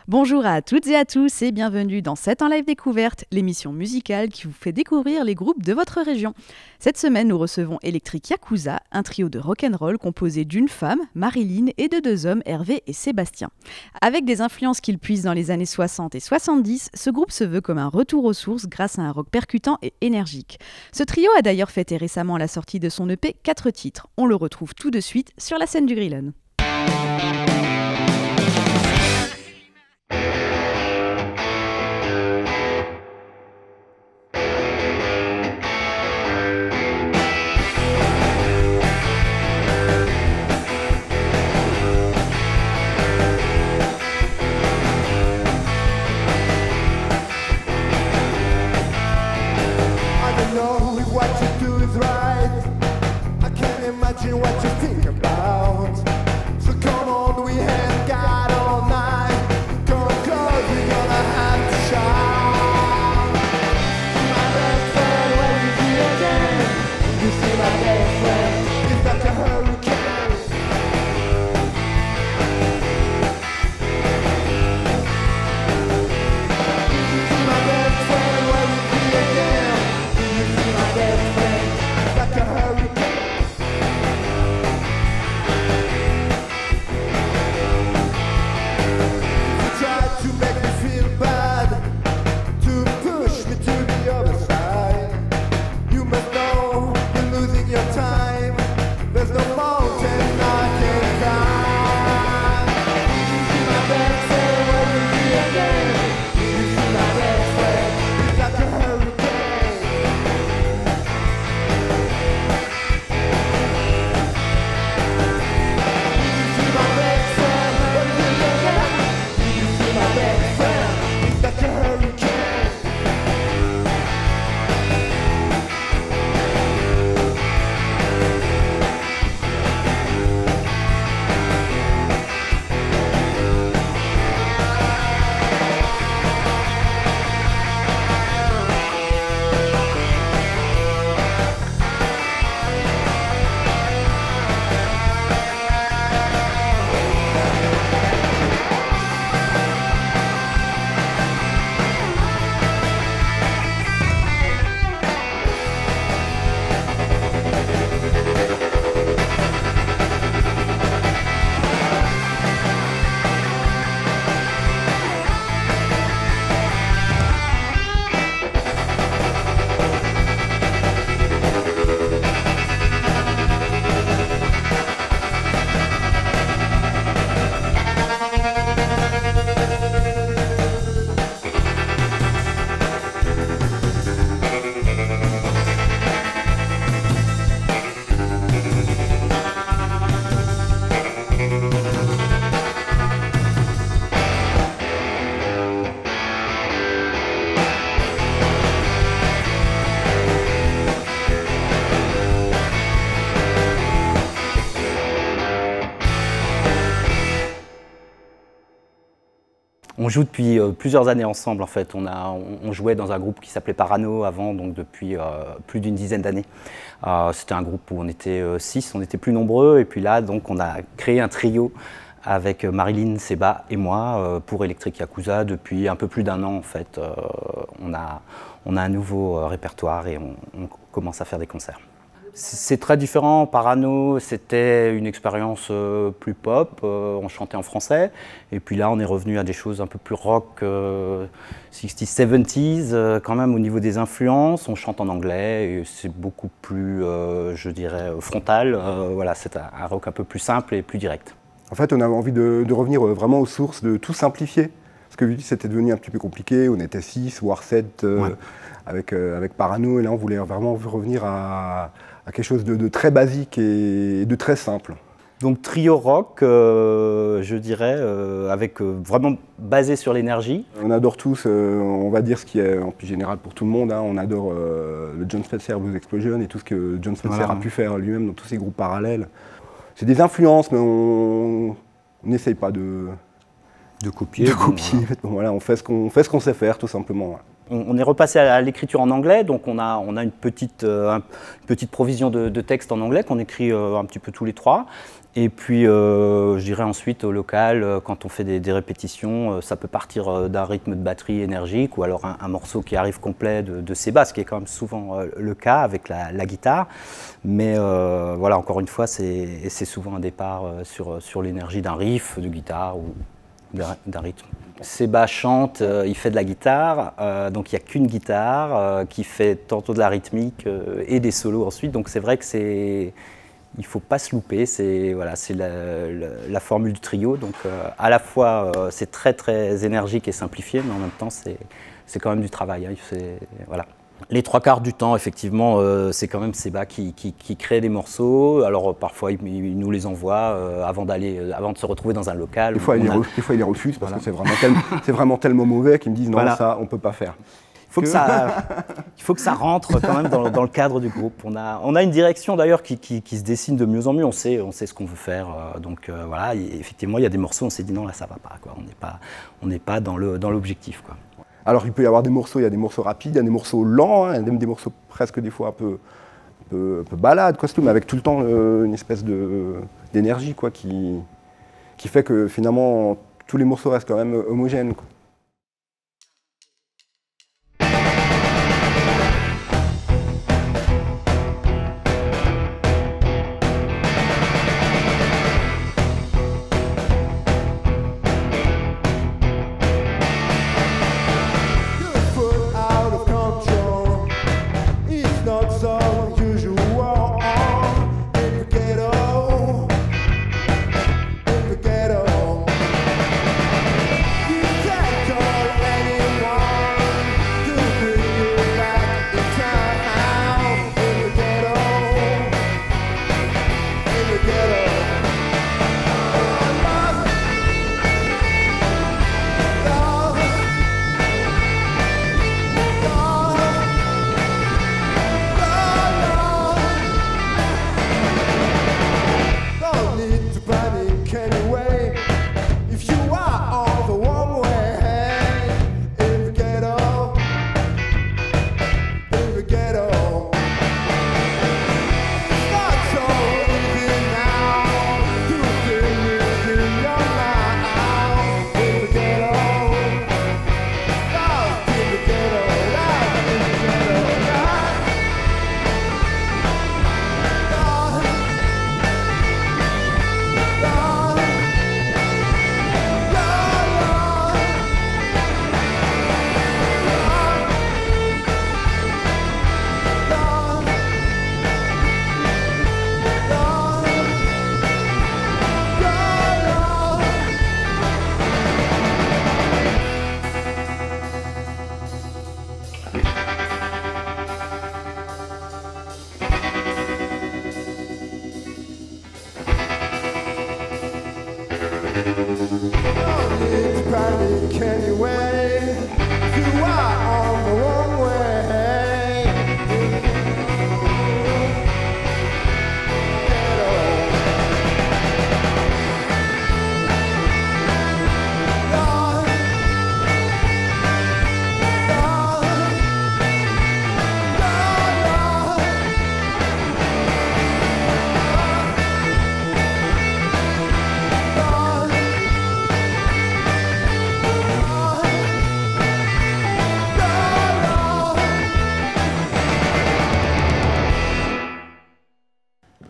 Bonjour à toutes et à tous et bienvenue dans 7 en live découverte, l'émission musicale qui vous fait découvrir les groupes de votre région. Cette semaine, nous recevons Electric Yakuza, un trio de rock'n'roll composé d'une femme, Marilyn, et de deux hommes, Hervé et Sébastien. Avec des influences qu'ils puisent dans les années 60 et 70, ce groupe se veut comme un retour aux sources grâce à un rock percutant et énergique. Ce trio a d'ailleurs fêté récemment la sortie de son EP 4 titres. On le retrouve tout de suite sur la scène du Grillon. What you think about? So come on, we have got all night. Come close, we're gonna have to shout. My best friend, when you see again, you see my best friend. It's like a hurricane. You see my best friend, when you see again, you see my best friend. It's like a hurricane. On joue depuis plusieurs années ensemble en fait. On jouait dans un groupe qui s'appelait Parano avant, donc depuis plus d'une dizaine d'années. C'était un groupe où on était 6, on était plus nombreux et puis là donc on a créé un trio avec Marilyn, Séba et moi pour Electric Yakuza depuis un peu plus d'un an en fait. On a un nouveau répertoire et on commence à faire des concerts. C'est très différent. Parano, c'était une expérience plus pop, on chantait en français. Et puis là, on est revenu à des choses un peu plus rock, 60s, 70s, quand même au niveau des influences. On chante en anglais et c'est beaucoup plus, je dirais, frontal. Voilà, c'est un rock un peu plus simple et plus direct. En fait, on avait envie de revenir vraiment aux sources, de tout simplifier. Parce que vu que c'était devenu un petit peu compliqué, on était 6, voire 7 ouais. avec Parano. Et là, on voulait vraiment revenir à quelque chose de très basique et de très simple. Donc trio rock, je dirais, avec vraiment basé sur l'énergie. On adore tous, on va dire ce qui est en plus général pour tout le monde. Hein. On adore le Jon Spencer Blues Explosion et tout ce que Jon Spencer a pu faire lui-même dans tous ses groupes parallèles. C'est des influences, mais on n'essaye pas de copier. Voilà, on fait ce qu'on sait faire, tout simplement. Ouais. On est repassé à l'écriture en anglais, donc on a une petite provision de texte en anglais qu'on écrit un petit peu tous les trois. Et puis, je dirais ensuite au local, quand on fait des répétitions, ça peut partir d'un rythme de batterie énergique ou alors un morceau qui arrive complet de ses basses, ce qui est quand même souvent le cas avec la guitare. Mais voilà, encore une fois, c'est souvent un départ sur l'énergie d'un riff de guitare ou d'un rythme. Seba chante, il fait de la guitare, donc il n'y a qu'une guitare qui fait tantôt de la rythmique et des solos ensuite. Donc c'est vrai que il ne faut pas se louper, c'est la formule du trio. Donc à la fois c'est très très énergique et simplifié, mais en même temps c'est quand même du travail. Hein, voilà. Les trois quarts du temps, effectivement, c'est quand même Seba qui crée des morceaux. Alors parfois, il nous les envoie avant de se retrouver dans un local. Des fois, il les refuse parce que c'est vraiment tellement mauvais qu'ils me disent non, ça, on ne peut pas faire. Il faut que ça rentre quand même dans le cadre du groupe. On a une direction d'ailleurs qui se dessine de mieux en mieux. On sait ce qu'on veut faire. Donc voilà, effectivement, il y a des morceaux, on s'est dit non, là, ça ne va pas, quoi. On n'est pas dans l'objectif, quoi. Alors il peut y avoir des morceaux, il y a des morceaux rapides, il y a des morceaux lents, hein, même des morceaux presque des fois un peu balades, mais avec tout le temps une espèce d'énergie quoi, qui fait que finalement tous les morceaux restent quand même homogènes, quoi.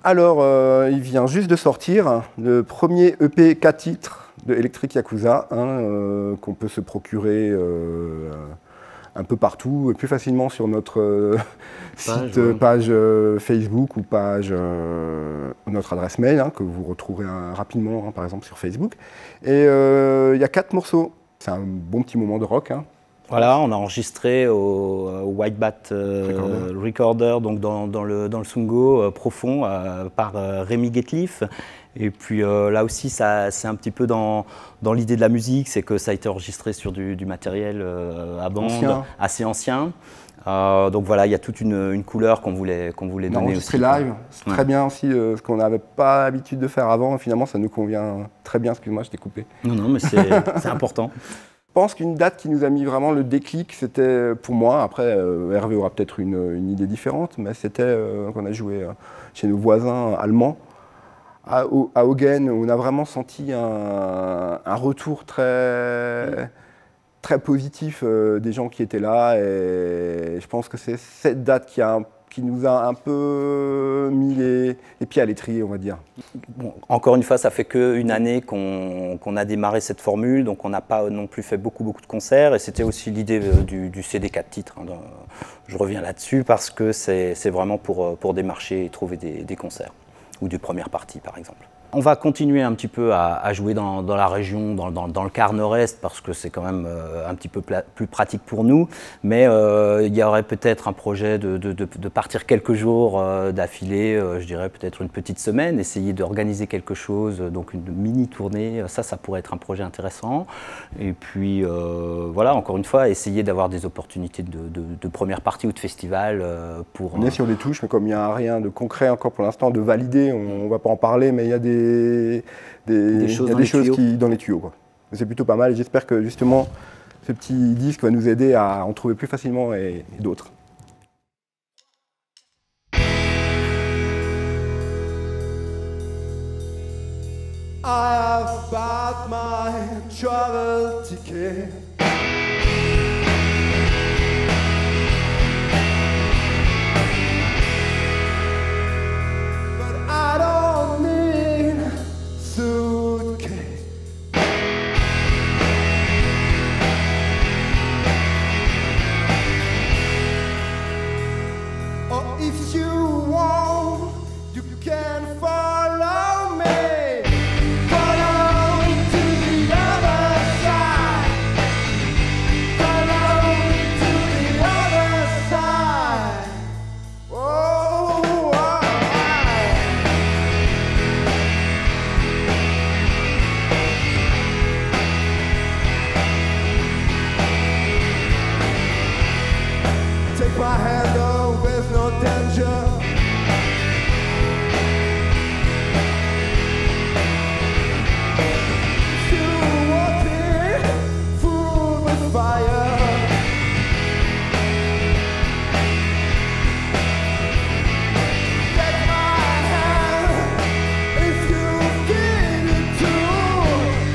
Alors, il vient juste de sortir le premier EP 4 titres de Electric Yakuza, hein, qu'on peut se procurer un peu partout, plus facilement sur notre page Facebook ou notre adresse mail, hein, que vous retrouverez rapidement, hein, par exemple, sur Facebook. Et il y a 4 morceaux. C'est un bon petit moment de rock, hein. Voilà, on a enregistré au White Bat Recorder, donc dans le Sungo profond par Rémi Guetliff. Et puis là aussi, c'est un petit peu dans l'idée de la musique, c'est que ça a été enregistré sur du matériel à bande assez ancien. Donc voilà, il y a toute une couleur qu'on voulait donner aussi. Live, c'est très bien aussi, ce qu'on n'avait pas l'habitude de faire avant. Finalement, ça nous convient très bien. Excuse-moi, je t'ai coupé. Non, mais c'est important. pense qu'une date qui nous a mis vraiment le déclic, c'était pour moi, après Hervé aura peut-être une idée différente, mais c'était qu'on a joué chez nos voisins allemands, à Hagen, où on a vraiment senti un retour très positif des gens qui étaient là. Et je pense que c'est cette date qui nous a un peu mis les pieds à l'étrier, on va dire. Bon, encore une fois, ça fait qu'une année qu'on a démarré cette formule, donc on n'a pas non plus fait beaucoup de concerts, et c'était aussi l'idée du CD 4 titres. Hein, je reviens là-dessus parce que c'est vraiment pour démarcher et trouver des concerts, ou des premières parties par exemple. On va continuer un petit peu à jouer dans la région, dans le quart nord-est, parce que c'est quand même un petit peu plus pratique pour nous. Mais il y aurait peut-être un projet de partir quelques jours d'affilée, je dirais peut-être une petite semaine, essayer d'organiser quelque chose, donc une mini-tournée, ça pourrait être un projet intéressant. Et puis voilà, encore une fois, essayer d'avoir des opportunités de première partie ou de festival pour... On est sur des touches, mais comme il n'y a rien de concret encore pour l'instant, de validé, on ne va pas en parler, mais il y a des choses dans les tuyaux. C'est plutôt pas mal et j'espère que justement ce petit disque va nous aider à en trouver plus facilement et d'autres. I have bought my travel ticket. But I don't need suitcase. Or if you want, you can follow me. Follow me to the other side. Follow me to the other side. Oh, take my hand, oh, there's no danger. Still walking through the fire. Take my hand if you feel it too.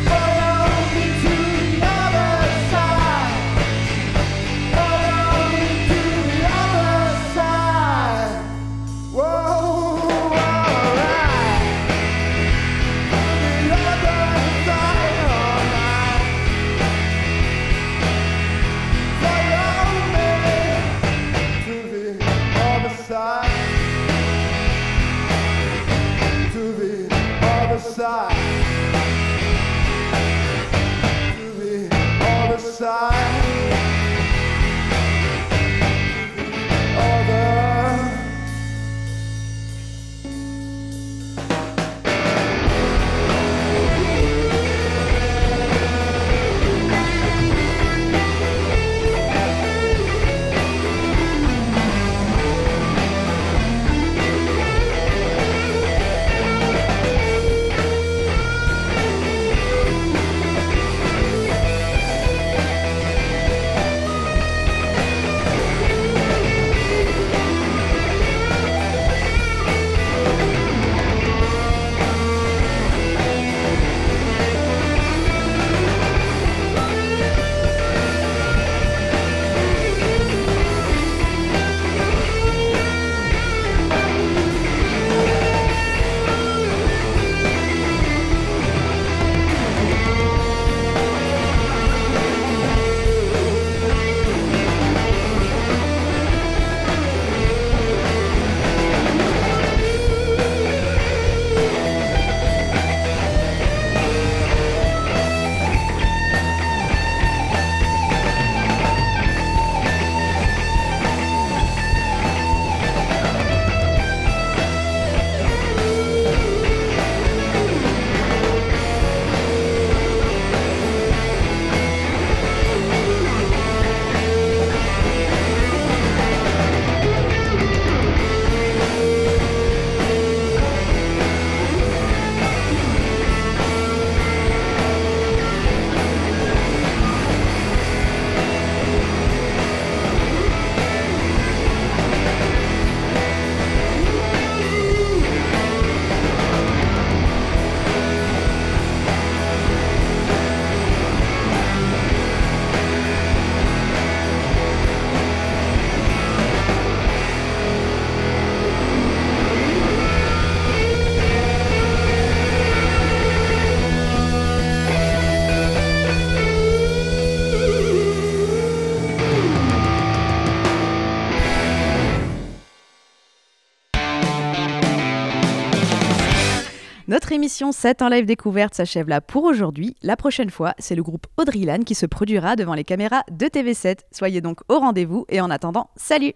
Follow me to the other side. Follow me to the other side. Whoa, alright. The other side, alright. Follow me to the other side. To the other side. To the other side. Other. Notre émission 7 en live découverte s'achève là pour aujourd'hui. La prochaine fois, c'est le groupe Audrilan qui se produira devant les caméras de TV7. Soyez donc au rendez-vous et en attendant, salut!